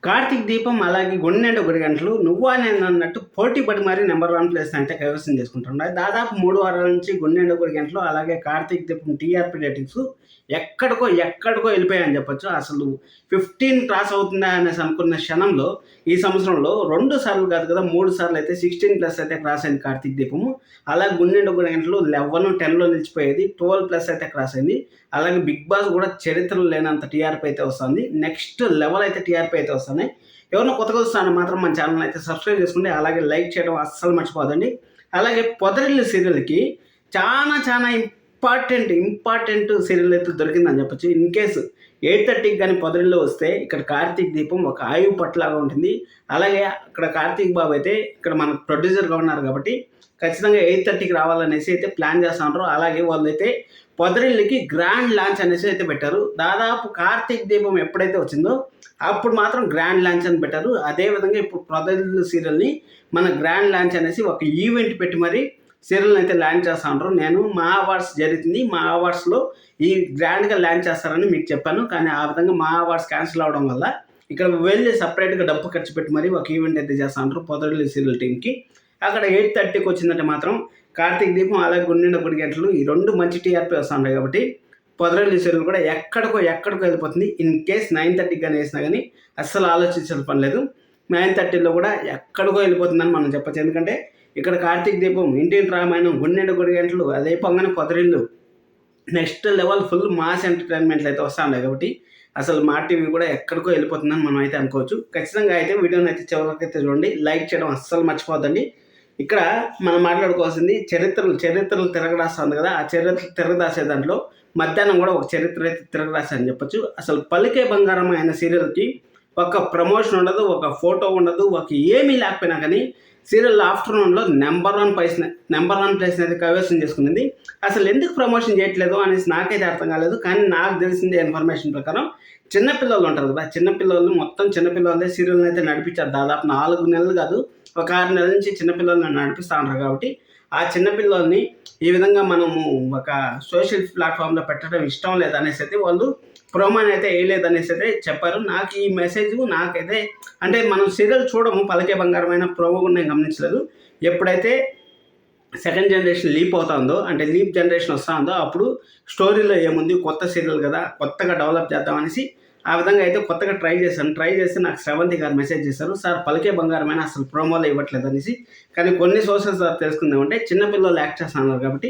కార్తీక్ దీపం అలాగే గుండెండు 1 గంటలు నువ్వా నేను అన్నట్టు పోటీ పడి మరీ నెంబర్ 1 ప్లేస్ అయితే కైవసం చేసుకుంటున్నాయి. దాదాపు 3 వారాల నుంచి గుండెండు 1 గంటలు అలాగే కార్తీక్ దీపం టీఆర్పీ రేటింగ్స్ ఎక్కడికో వెళ్ళిపోయాయని చెప్పొచ్చు. అసలు 15 క్రాస్ అవుతుందా అనేసి అనుకున్న క్షణంలో ఈ సంవత్సరంలో 2 సార్లు కాదు కదా 3 సార్లు అయితే 16+ అయితే క్రాస్ అయింది కార్తీక్ దీపము. అలాగే గుండెండు 1 గంటలు 11, 10లో నిలిచిపోయేది 12+ అయితే క్రాస్ అయింది. అలాగే బిగ్ బాస్ కూడా చరిత్రలో లేనంత టీఆర్పీ అయితే వస్తుంది. నెక్స్ట్ లెవెల్ అయితే టీఆర్పీ అయితే వస్తున్నాయి. ఎవరైనా కొత్తగా వస్తాను మాత్రం మన ఛానల్ అయితే సబ్స్క్రైబ్ చేసుకుంటే అలాగే లైక్ చేయడం అస్సలు మర్చిపోదండి. అలాగే పొదరిల్లు సీరియల్కి చాలా ఇంపార్టెంట్ సీరియల్ అయితే దొరికిందని చెప్పొచ్చు. ఇన్ కేసు 8:30కి కానీ పొదరిల్లు వస్తే ఇక్కడ కార్తీక్ దీపం ఒక ఆయువు పట్లాగా ఉంటుంది. అలాగే అక్కడ కార్తీక్ బాబు అయితే ఇక్కడ మన ప్రొడ్యూసర్గా ఉన్నారు కాబట్టి ఖచ్చితంగా 8:30కి రావాలనేసి అయితే ప్లాన్ చేస్తూ ఉంటారు. అలాగే వాళ్ళైతే పొదరిల్లుకి గ్రాండ్ లాంచ్ అనేసి అయితే పెట్టారు. దాదాపు కార్తీక్ దీపం ఎప్పుడైతే వచ్చిందో అప్పుడు మాత్రం గ్రాండ్ లాంచ్ అని పెట్టారు. అదేవిధంగా ఇప్పుడు పొదరిల్లు సీరియల్ని మన గ్రాండ్ లాంచ్ అనేసి ఒక ఈవెంట్ పెట్టి మరి సీరియల్ని అయితే లాంచ్ చేస్తూ ఉంటారు. నేను మా అవార్డ్స్ జరుగుతుంది, మా అవార్డ్స్లో ఈ గ్రాండ్గా లాంచ్ చేస్తారని మీకు చెప్పాను. కానీ ఆ విధంగా మా అవార్డ్స్ క్యాన్సిల్ అవడం వల్ల ఇక్కడ వెళ్ళి సపరేట్గా డబ్బు ఖర్చు పెట్టి మరి ఒక ఈవెంట్ అయితే చేస్తూ ఉంటారు పొదరిల్లు సీరియల్ టీంకి. అక్కడ 8:30కి వచ్చిందంటే మాత్రం కార్తీక్ దీపం అలాగే గుండెండు 1 గంటలు ఈ 2 మంచి టీఆర్పీ వస్తుంటాయి కాబట్టి పొదరిల్లు సీరియల్ కూడా ఎక్కడికో వెళ్ళిపోతుంది. ఇన్ కేస్ 9:30కి కానీ వేసినా కానీ అస్సలు ఆలోచించాల్సిన పని లేదు. 9:30లో కూడా ఎక్కడికో వెళ్ళిపోతుందని మనం చెప్పచ్చు. ఎందుకంటే ఇక్కడ కార్తీక్ దీపం, ఇంటింటి రామాయణం, గుండెండు 1 గంటలు అదే పొంగనే పొదరిల్లు నెక్స్ట్ లెవెల్ ఫుల్ మాస్ ఎంటర్టైన్మెంట్లు అయితే వస్తూ ఉన్నాయి కాబట్టి అసలు మా టీవీ కూడా ఎక్కడికో వెళ్ళిపోతుందని మనం అయితే అనుకోవచ్చు. ఖచ్చితంగా అయితే వీడియోని అయితే చివరికి అయితే చూడండి, లైక్ చేయడం అస్సలు మర్చిపోద్దండి. ఇక్కడ మనం మాట్లాడుకోవాల్సింది చరిత్రలు తిరగరాస్తుంది కదా, ఆ చరిత్ర తిరగరాసే దాంట్లో మధ్యాహ్నం కూడా ఒక చరిత్ర అయితే తిరగరాసా అని చెప్పొచ్చు. అసలు పలికే బంగారం అయిన సీరియల్కి ఒక ప్రమోషన్ ఉండదు, ఒక ఫోటో ఉండదు, ఒక ఏమీ లేకపోయినా కానీ సీరియల్ ఆఫ్టర్నూన్లో నెంబర్ 1 ప్లేస్ని అయితే కైవసం చేసుకునింది. అసలు ఎందుకు ప్రమోషన్ చేయట్లేదు అనేసి నాకైతే అర్థం కాలేదు. కానీ నాకు తెలిసిందే ఇన్ఫర్మేషన్ ప్రకారం చిన్నపిల్లలు ఉంటారు కదా, చిన్నపిల్లలే సీరియల్ని అయితే నడిపించారు. దాదాపు 4 నెలలు కాదు, ఒక 6 నెలల నుంచి చిన్నపిల్లల్ని నడిపిస్తూ ఉంటారు కాబట్టి ఆ చిన్నపిల్లల్ని ఈ విధంగా మనము ఒక సోషల్ ప్లాట్ఫామ్లో పెట్టడం ఇష్టం లేదనేసి అయితే వాళ్ళు ప్రోమోని అయితే వేయలేదనేసి అయితే చెప్పారు. నాకు ఈ మెసేజ్ నాకైతే అంటే మనం సీరియల్ చూడము, పలికే బంగారమైన ప్రోమో కూడా నేను గమనించలేదు. ఎప్పుడైతే సెకండ్ జనరేషన్ లీప్ అవుతుందో అంటే లీప్ జనరేషన్ వస్తుందో అప్పుడు స్టోరీలో ఏముంది, కొత్త సీరియల్ కదా కొత్తగా డెవలప్ చేద్దామనేసి ఆ విధంగా అయితే కొత్తగా ట్రై చేస్తే నాకు శ్రవంతి గారు మెసేజ్ చేశారు, సార్ పలికే బంగారమైన అసలు ప్రోమోలో ఇవ్వట్లేదు అనేసి. కానీ కొన్ని సోర్సెస్ ద్వారా తెలుసుకుందామంటే చిన్నపిల్లలు యాక్ట్ చేస్తున్నారు కాబట్టి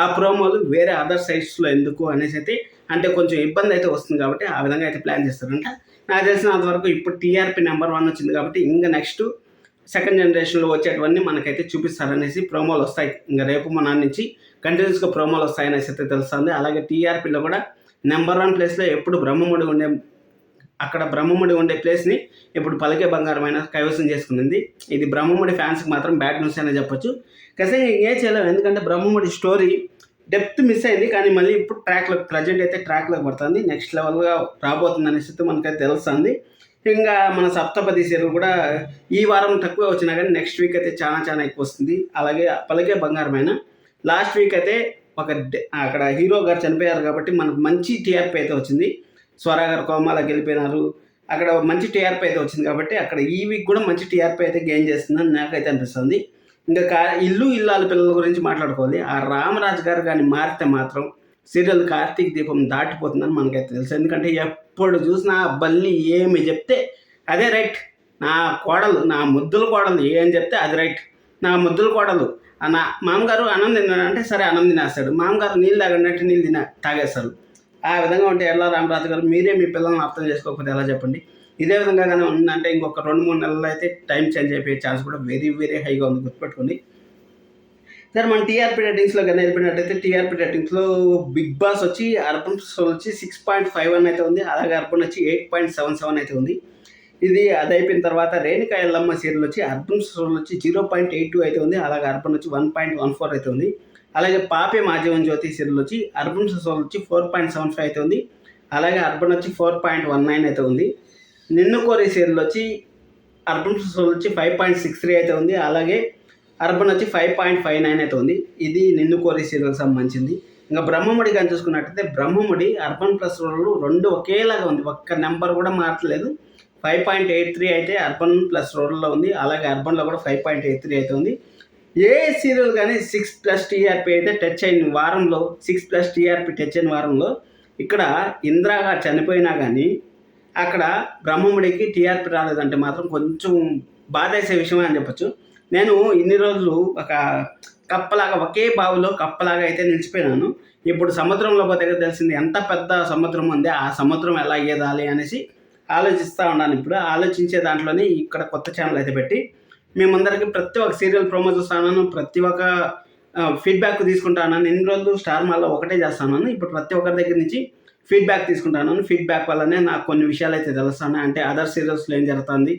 ఆ ప్రోమోలు వేరే అదర్ సైట్స్లో ఎందుకు అనేసి అయితే అంటే కొంచెం ఇబ్బంది అయితే వస్తుంది కాబట్టి ఆ విధంగా అయితే ప్లాన్ చేస్తారంట. నాకు తెలిసినంత వరకు ఇప్పుడు టీఆర్పీ నెంబర్ 1 వచ్చింది కాబట్టి ఇంకా నెక్స్ట్ సెకండ్ జనరేషన్లో వచ్చేటివన్నీ మనకైతే చూపిస్తారనేసి ప్రోమోలు వస్తాయి. ఇంకా రేపు మన నుంచి కంటిన్యూస్గా ప్రోమోలు వస్తాయనేసి అయితే తెలుస్తుంది. అలాగే టీఆర్పీలో కూడా నెంబర్ 1 ప్లేస్లో ఎప్పుడు బ్రహ్మముడి ఉండే ప్లేస్ని ఇప్పుడు పలికే బంగారమైన కైవసం చేసుకుంది. ఇది బ్రహ్మముడి ఫ్యాన్స్కి మాత్రం బ్యాడ్ న్యూస్ అనే చెప్పొచ్చు. ఖచ్చితంగా ఇంకేం చేయలేము, ఎందుకంటే బ్రహ్మముడి స్టోరీ డెప్త్ మిస్ అయింది. కానీ మళ్ళీ ఇప్పుడు ప్రజెంట్ అయితే ట్రాక్లోకి పడుతుంది, నెక్స్ట్ లెవెల్గా రాబోతుంది అనేసి మనకైతే తెలుస్తుంది. ఇంకా మన సప్తపది సీరియల్ కూడా ఈ వారం తక్కువ వచ్చినా కానీ నెక్స్ట్ వీక్ అయితే చాలా ఎక్కువ వస్తుంది. అలాగే పలికే బంగారమైన లాస్ట్ వీక్ అయితే అక్కడ హీరో గారు చనిపోయారు కాబట్టి మనకు మంచి టీఆర్పీ అయితే వచ్చింది. స్వరా గారు కోమాలకు వెళ్ళిపోయినారు, అక్కడ మంచి టీఆర్పీ అయితే వచ్చింది కాబట్టి అక్కడ ఈ వీక్ కూడా మంచి టీఆర్పీ అయితే గెయిన్ చేస్తుందని నాకైతే అనిపిస్తుంది. ఇంకా ఇల్లాల పిల్లల గురించి మాట్లాడుకోవాలి. ఆ రామరాజు గారు కానీ మారితే మాత్రం సీరియల్ కార్తీక్ దీపం దాటిపోతుందని మనకైతే తెలుసు. ఎందుకంటే ఎప్పుడు చూసినా బల్లి ఏమి చెప్తే అదే రైట్, నా ముద్దుల కోడలు ఏం చెప్తే అది రైట్, నా ముద్దుల కోడలు నా మామగారు అన్నం తిన్నాడంటే సరే అన్నం తినేస్తాడు, మామగారు నీళ్ళు తాగంటే నీళ్ళు తాగేస్తారు. ఆ విధంగా ఉంటే ఎలా రామరాజు గారు మీరే మీ పిల్లల్ని అర్థం చేసుకోకపోతే ఎలా చెప్పండి. ఇదే విధంగా కానీ ఉందంటే ఇంకొక 2-3 నెలలు అయితే టైం చేంజ్ అయిపోయే ఛాన్స్ కూడా వెరీ హైగా ఉంది, గుర్తుపెట్టుకోండి. సరే మన టీఆర్పీ రేటింగ్స్లో కానీ వెళ్ళిపోయినట్టయితే టీఆర్పీ రేటింగ్స్లో బిగ్ బాస్ వచ్చి అర్బన్ వచ్చి 6.51 అయితే ఉంది. అలాగే అర్బన్ వచ్చి 8.77 అయితే ఉంది. అది అయిపోయిన తర్వాత రేణుకా ఎల్లమ్మ సీరియల్ వచ్చి అర్బన్ వచ్చి 0.82 అయితే ఉంది. అలాగే అర్బన్ వచ్చి 1.14 అయితే ఉంది. అలాగే పాపే మాజీవన్ జ్యోతి సీరియల్ వచ్చి అర్బన్ వచ్చి 4.75 అయితే ఉంది. అలాగే అర్బన్ వచ్చి 4.19 అయితే ఉంది. నిన్ను కోరి సీరియల్ వచ్చి అర్బన్ వచ్చి 5.63 అయితే ఉంది. అలాగే అర్బన్ వచ్చి 5.59 అయితే ఉంది. ఇది నిన్ను కోరి సీరియల్కి సంబంధించింది. ఇంకా బ్రహ్మముడి కానీ చూసుకున్నట్టయితే బ్రహ్మముడి అర్బన్ ప్లస్ 2 ఒకేలాగా ఉంది, ఒక్క నెంబర్ కూడా మారట్లేదు. 5.83 అయితే అర్బన్ ప్లస్ రూరల్లో ఉంది. అలాగే అర్బన్లో కూడా 5.83 అయితే ఉంది. ఏ సీరియల్ కానీ 6+ టీఆర్పీ అయితే టచ్ అయిన వారంలో 6+ టీఆర్పీ టచ్ అయిన వారంలో ఇక్కడ ఇందిరాగా చనిపోయినా కానీ అక్కడ బ్రహ్మముడికి టీఆర్పీ రాలేదంటే మాత్రం కొంచెం బాధేసే విషయమే అని చెప్పొచ్చు. నేను ఇన్ని రోజులు ఒక కప్పలాగా ఒకే బావిలో కప్పలాగా అయితే నిలిచిపోయినాను. ఇప్పుడు సముద్రంలో పోతే తెలిసింది ఎంత పెద్ద సముద్రం ఉంది, ఆ సముద్రం ఎలా ఈదాలి అనేసి ఆలోచిస్తూ ఉన్నాను. ఇప్పుడు ఆలోచించే దాంట్లోనే ఇక్కడ కొత్త ఛానల్ అయితే పెట్టి మేమందరికీ ప్రతి ఒక్క సీరియల్ ప్రోమో చూస్తాను, ప్రతి ఒక్క ఫీడ్బ్యాక్ తీసుకుంటాను. ఇన్ని రోజులు స్టార్ మాల్లో ఒకటే చేస్తాను, ఇప్పుడు ప్రతి ఒక్కరి దగ్గర నుంచి ఫీడ్బ్యాక్ తీసుకుంటాను. ఫీడ్బ్యాక్ వల్లనే నాకు కొన్ని విషయాలు అయితే తెలుస్తాను. అంటే అదర్ సీరియల్స్లో ఏం జరుగుతుంది,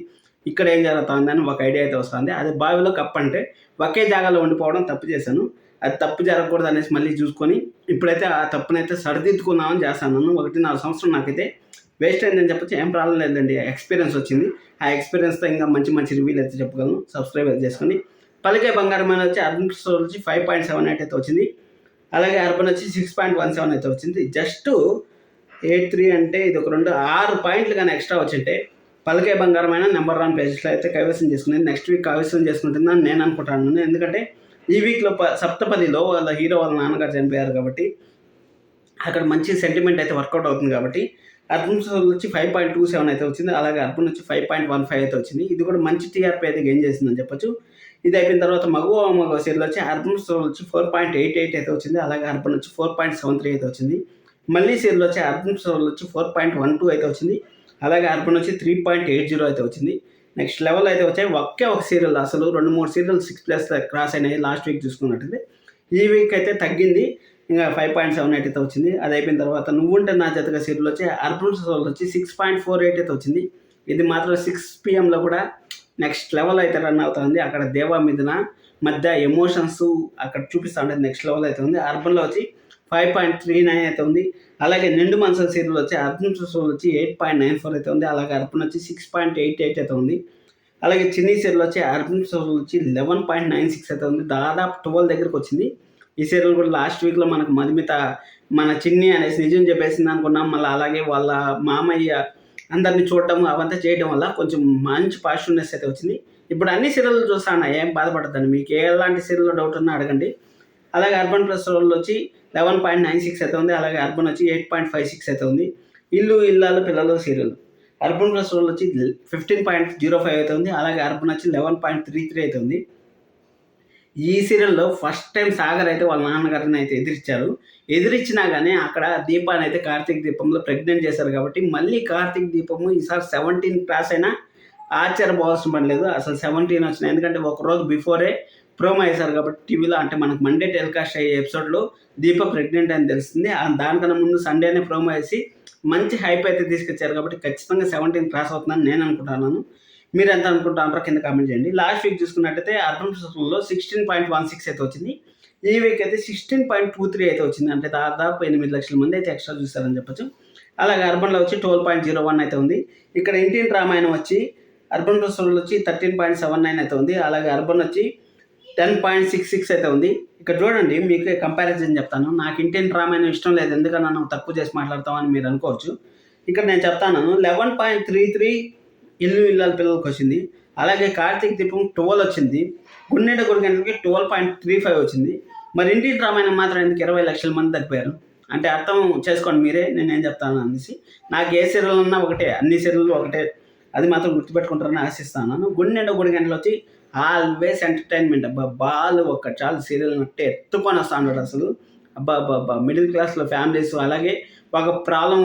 ఇక్కడ ఏం జరుగుతుంది అని ఒక ఐడియా అయితే వస్తుంది. అది బావిలో కప్ అంటే ఒకే జాగాలో ఉండిపోవడం తప్పు చేశాను. అది తప్పు జరగకూడదు అనేసి మళ్ళీ చూసుకొని ఇప్పుడైతే ఆ తప్పునైతే సరిదిద్దుకుందామని చేస్తాను. 1.5 సంవత్సరం నాకైతే వేస్ట్ అయిందని చెప్పొచ్చు. ఏం ప్రాబ్లం లేదండి, ఎక్స్పీరియన్స్ వచ్చింది. ఆ ఎక్స్పీరియన్స్తో ఇంకా మంచి మంచి రివ్యూలు అయితే చెప్పగలను. సబ్స్క్రైబ్ అయితే చేసుకొని పలికే బంగారం మీద వచ్చి అర్బన్ స్టోర్ వచ్చి 5.78 అయితే వచ్చింది. అలాగే అర్బన్ వచ్చి 6.17 అయితే వచ్చింది. జస్ట్ 83 అంటే ఇది ఒక 6 పాయింట్లు కానీ ఎక్స్ట్రా వచ్చింటే పలికే బంగారమైన నెంబర్ 1 పేజెస్లో అయితే కైవసం చేసుకునేది. నెక్స్ట్ వీక్ కైవసం చేసుకుంటుందని నేను అనుకుంటాను. ఎందుకంటే ఈ వీక్లో సప్తపదిలో వాళ్ళ హీరో వాళ్ళ నాన్నగారు చనిపోయారు కాబట్టి అక్కడ మంచి సెంటిమెంట్ అయితే వర్కౌట్ అవుతుంది. కాబట్టి అర్బన్ స్టోర్ వచ్చి 5.27 అయితే వచ్చింది. అలాగే అర్బన్ వచ్చి 5.15 అయితే వచ్చింది. ఇది కూడా మంచి టీఆర్పీ అయితే గెయిన్ చేసిందని చెప్పొచ్చు. ఇది అయిపోయిన తర్వాత మగవ సీరియల్ వచ్చి అర్బన్ స్టోర్ వచ్చి 4.88 అయితే వచ్చింది. అలాగే అర్బన్ వచ్చి 4.73 అయితే వచ్చింది. మళ్ళీ సీరియల్ వచ్చి అర్బన్ స్టోర్ వచ్చి 4.12 అయితే వచ్చింది. అలాగే అర్బన్ వచ్చి 3.80 అయితే వచ్చింది. నెక్స్ట్ లెవెల్ అయితే వచ్చాయి. ఒకే ఒక సీరియల్ అసలు 2-3 సీరియల్ 6+ క్రాస్ అయినాయి లాస్ట్ వీక్ చూసుకున్నట్టయితే. ఈ వీక్ అయితే తగ్గింది, ఇంకా 5.78 అయితే వచ్చింది. అది అయిపోయిన తర్వాత నువ్వుంటే నా జతగా సీరియల్ వచ్చి అర్బన్ స్టోర్ వచ్చి 6.48 అయితే వచ్చింది. ఇది మాత్రం 6 PM కూడా నెక్స్ట్ లెవెల్ అయితే రన్ అవుతుంది. అక్కడ దేవా మీదన మధ్య ఎమోషన్స్ అక్కడ చూపిస్తూ ఉండేది నెక్స్ట్ లెవెల్ అయితే ఉంది. అర్బన్లో వచ్చి 5.39 అయితే ఉంది. అలాగే నిండు మనసుల సీరియల్ వచ్చి అర్బన్ స్టోర్ వచ్చి 8.94 అయితే ఉంది. అలాగే అర్బన్ వచ్చి 6.88 అయితే ఉంది. అలాగే చిన్ని సీరియల్ వచ్చి అర్బన్ స్టోర్ వచ్చి 11.96 అయితే ఉంది. దాదాపు 12 దగ్గరకు వచ్చింది. ఈ సీరియల్ కూడా లాస్ట్ వీక్లో మనకు మధుమిత మన చిన్ని అనేసి నిజం చెప్పేసింది అనుకున్నాం. మళ్ళీ అలాగే వాళ్ళ మామయ్య అందరినీ చూడటం అవంతా చేయడం వల్ల కొంచెం మంచి పాజిటివ్నెస్ అయితే వచ్చింది. ఇప్పుడు అన్ని సీరియల్ చూస్తాను, ఏం బాధపడద్దండి. మీకు ఎలాంటి సీరియల్లో డౌట్ ఉన్నా అడగండి. అలాగే అర్బన్ ప్లస్ రోల్ వచ్చి 11.96 అయితే ఉంది. అలాగే అర్బన్ వచ్చి 8.56 అయితే ఉంది. ఇల్లు ఇల్లాలు పిల్లలు సీరియల్ అర్బన్ ప్లస్ రోల్ వచ్చి 15.05 అయితే ఉంది. అలాగే అర్బన్ వచ్చి 11.33 అయితే ఉంది. ఈ సీరియల్లో ఫస్ట్ టైం సాగర్ అయితే వాళ్ళ నాన్నగారిని అయితే ఎదిరించినా కానీ అక్కడ దీపాన్ని అయితే కార్తీక్ దీపంలో ప్రెగ్నెంట్ చేశారు. కాబట్టి మళ్ళీ కార్తీక్ దీపము ఈసారి 17 క్రాస్ అయినా ఆశ్చర్యపోవాల్సిన పని లేదు. అసలు 17 వచ్చినాయి, ఎందుకంటే ఒకరోజు బిఫోరే ప్రోమో వేశారు కాబట్టి టీవీలో. అంటే మనకు మండే టెలికాస్ట్ అయ్యే ఎపిసోడ్లో దీప ప్రెగ్నెంట్ అని తెలుస్తుంది. దానికన్నా ముందు సండేనే ప్రోమో వేసి మంచి హైప్ అయితే తీసుకొచ్చారు. కాబట్టి ఖచ్చితంగా 17 క్రాస్ అవుతుందని నేను అనుకుంటున్నాను. మీరు ఎంత అనుకుంటారో కింద కామెంట్ చేయండి. లాస్ట్ వీక్ చూసుకున్నట్టయితే అర్బన్ స్టోర్లో 16.16 అయితే వచ్చింది. ఈ వీక్ అయితే 16.23 అయితే వచ్చింది. అంటే దాదాపు 8 లక్షల మంది అయితే ఎక్స్ట్రా చూస్తారని చెప్పొచ్చు. అలాగే అర్బన్లో వచ్చి 12.01 అయితే ఉంది. ఇక్కడ ఇంటింటి రామాయణం వచ్చి అర్బన్ స్టోర్లో వచ్చి 13.79 అయితే ఉంది. అలాగే అర్బన్ వచ్చి 10.66 అయితే ఉంది. ఇక్కడ చూడండి, మీకు కంపారిజన్ చెప్తాను. నాకు ఇంటింటి రామాయణం ఇష్టం లేదు, ఎందుకన్నా నన్ను తక్కువ చేసి మాట్లాడతామని మీరు అనుకోవచ్చు. ఇక్కడ నేను చెప్తాను 11.33 ఇల్లు ఇల్లాల పిల్లలకు వచ్చింది. అలాగే కార్తీక్ దీపం 12 వచ్చింది. గుండెండ గుడిగంటలకి 12.35 వచ్చింది. మరి ఇంటింటి రామాయణం మాత్రం ఎందుకు 20 లక్షల మంది తగ్గిపోయారు అంటే అర్థం చేసుకోండి మీరే నేనేం చెప్తాను అనేసి. నాకు ఏ సీరియల్ ఉన్నా ఒకటే, అన్ని సీరియల్ ఒకటే, అది మాత్రం గుర్తుపెట్టుకుంటారని ఆశిస్తాను. గుండెండ గుడిగంటలు వచ్చి ఆల్వేస్ ఎంటర్టైన్మెంట్. అబ్బా బాలు ఒక చాలా సీరియల్ నట్టే ఎత్తుకొని వస్తా ఉంటాడు అసలు. అబ్బా మిడిల్ క్లాస్లో ఫ్యామిలీస్, అలాగే ఒక ప్రాబ్లం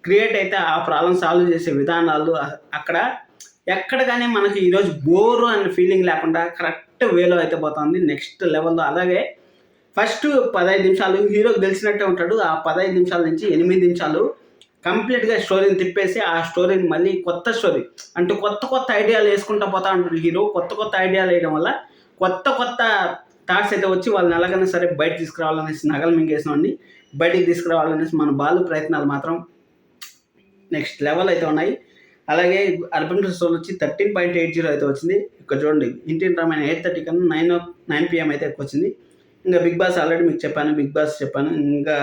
క్రియేట్ అయితే ఆ ప్రాబ్లం సాల్వ్ చేసే విధానాలు అక్కడ ఎక్కడ కానీ మనకి ఈరోజు బోరు అనే ఫీలింగ్ లేకుండా కరెక్ట్ వేలో అయితే పోతుంది నెక్స్ట్ లెవెల్లో. అలాగే ఫస్ట్ 15 నిమిషాలు హీరోకి తెలిసినట్టే ఉంటాడు. ఆ 15 నిమిషాల నుంచి 8 నిమిషాలు కంప్లీట్గా స్టోరీని తిప్పేసి ఆ స్టోరీని మళ్ళీ కొత్త స్టోరీ అంటే కొత్త ఐడియాలు వేసుకుంటూ పోతా ఉంటాడు హీరో. కొత్త ఐడియాలు వేయడం వల్ల కొత్త థాట్స్ అయితే వచ్చి వాళ్ళని ఎలాగైనా సరే బయట తీసుకురావాలనేసి, నగలు మింగేసిన వాడిని బయటికి తీసుకురావాలనేసి మన బాలు ప్రయత్నాలు మాత్రం నెక్స్ట్ లెవెల్ అయితే ఉన్నాయి. అలాగే అర్బన్ స్టోర్ వచ్చి 13.80 అయితే వచ్చింది. ఇక్కడ చూడండి, ఇంటింటి రామాయణ 8:30 కన్నా 9 PM అయితే ఎక్కువ వచ్చింది. ఇంకా బిగ్ బాస్ ఆల్రెడీ మీకు చెప్పాను, ఇంకా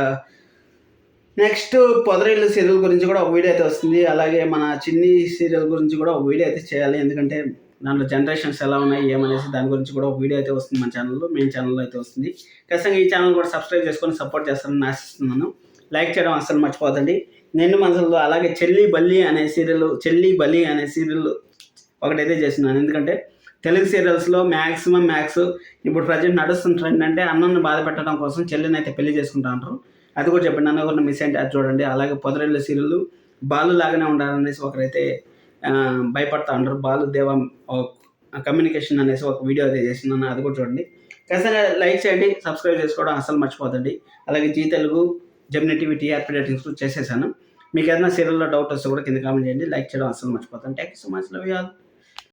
నెక్స్ట్ పొదరిల్లు సీరియల్ గురించి కూడా ఒక వీడియో అయితే వస్తుంది. అలాగే మన చిన్ని సీరియల్ గురించి కూడా ఒక వీడియో అయితే చేయాలి. ఎందుకంటే దాంట్లో జనరేషన్స్ ఎలా ఉన్నాయి ఏమనేసి దాని గురించి కూడా ఒక వీడియో అయితే వస్తుంది మన ఛానల్లో, మెయిన్ ఛానల్లో అయితే వస్తుంది. ఖచ్చితంగా ఈ ఛానల్ కూడా సబ్స్క్రైబ్ చేసుకొని సపోర్ట్ చేస్తారని ఆశిస్తున్నాను. లైక్ చేయడం అస్సలు మర్చిపోతండి. నిండు మనసులో అలాగే చెల్లి బల్లి అనే సీరియల్ ఒకటైతే చేస్తున్నాను. ఎందుకంటే తెలుగు సీరియల్స్లో మ్యాక్స్ ఇప్పుడు ప్రజెంట్ నడుస్తున్న ట్రెండ్ అంటే అన్నను బాధ పెట్టడం కోసం చెల్లిని అయితే పెళ్లి చేసుకుంటా అంటారు. అది కూడా చెప్పండి, నన్ను ఎవరిని మిస్ అంటే అది చూడండి. అలాగే పొదరిల్లు సీరియల్ బాలు లాగానే ఉండాలనేసి ఒకరైతే భయపడతా ఉంటారు. బాలు దేవ కమ్యూనికేషన్ అనేసి ఒక వీడియో అయితే చేస్తున్నాను, అది కూడా చూడండి. ఖచ్చితంగా లైక్ చేయండి, సబ్స్క్రైబ్ చేసుకోవడం అసలు మర్చిపోతండి. అలాగే Zee Telugu, Gemini TV TRP ratings చేసేసాను. మీకు ఏదైనా సీరియల్లో డౌట్ వస్తే కూడా కింద కామెంట్ చేయండి. లైక్ చేయడం అసలు మర్చిపోతాను. Thank you so much, love you all.